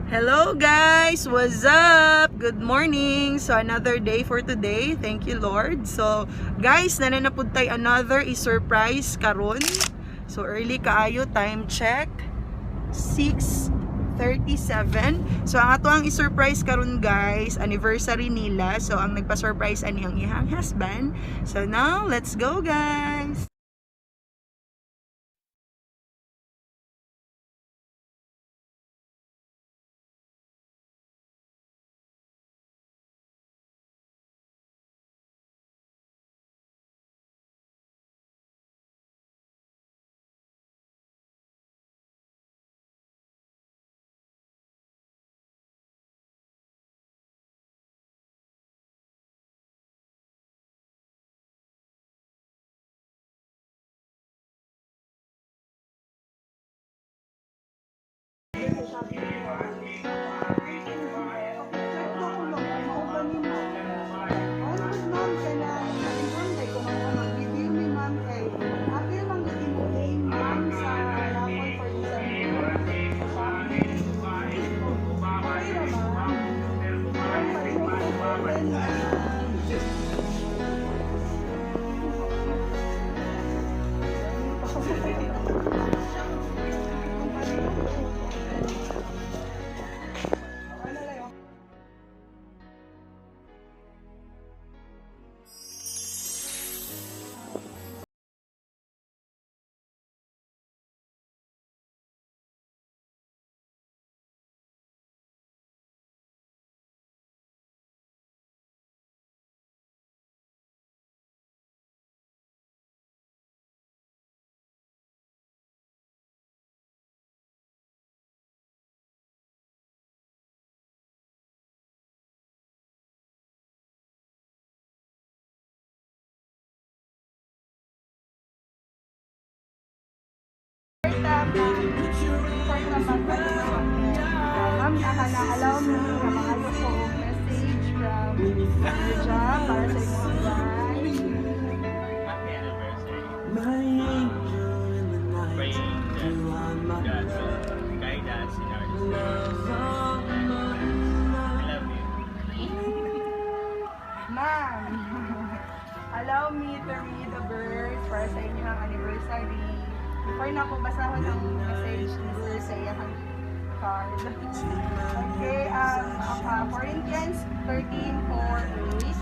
Hello guys! What's up? Good morning! So another day for today. Thank you Lord. So guys, nananapod tayo another i-surprise karon. So early kaayo, time check 6:37. So ang ato ang i-surprise karon guys, anniversary nila. So ang nagpa-surprise ani ang ihang husband. So now, let's go guys! Allow me na mga ko message from Georgia para sa inyong guys. Happy anniversary. Praying that God will guide us in our decisions. I love you. Ma'am, allow me to read a verse para sa inyong anniversary. Before na ako basahon ang message ni Sir sa iyang card. Okay, Corinthians 13:4-8.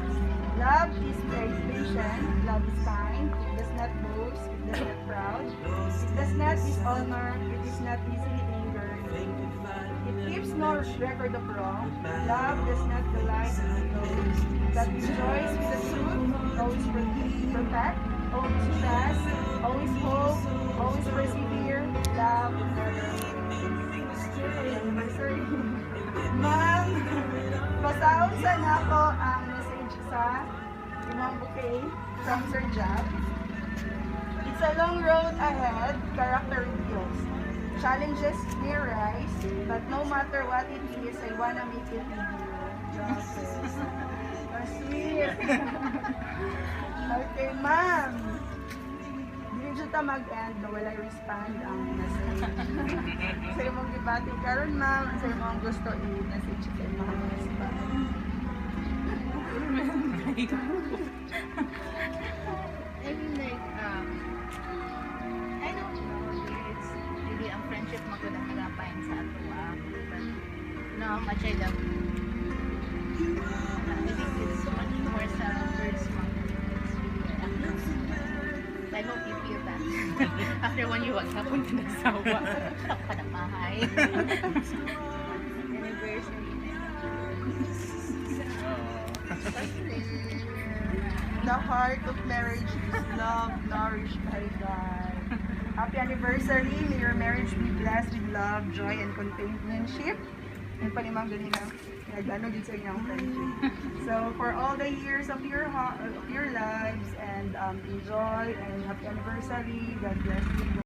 Love is very patient, love is kind, it does not boast, it does not proud, it does not dishonor, it is not easily angered. It keeps no record of wrong. Love does not delight in evil, but rejoices with the truth, always protect, always trust, always hope, always persevere, love never anniversary. Ma'am, basahon sa nako ang message sa imong bouquet from Sir Jab. It's a long road ahead, character reveals. Challenges may rise, but no matter what it is, I wanna make it with you. Sweet. Okay, ma'am. Dili ta mag-end na wala respond ang message. Sa imong gibati karon ma'am, sa imong gusto i-message sa imong husband. I mean like, I don't know, it's really ang friendship magkudang-hagapain sa ato, but no, how much I love you. I think it's much more sa words mo. It's really, I hope you feel that. After one year, wag hapon ka nagsawa. Tap ka na bahay. Anniversary. The heart of marriage is love nourished by God. Happy anniversary! May your marriage be blessed with love, joy, and companionship. Yung palimang ganun na nagano din sa inyong friendship. So, for all the years of your lives, and enjoy and happy anniversary. God bless you.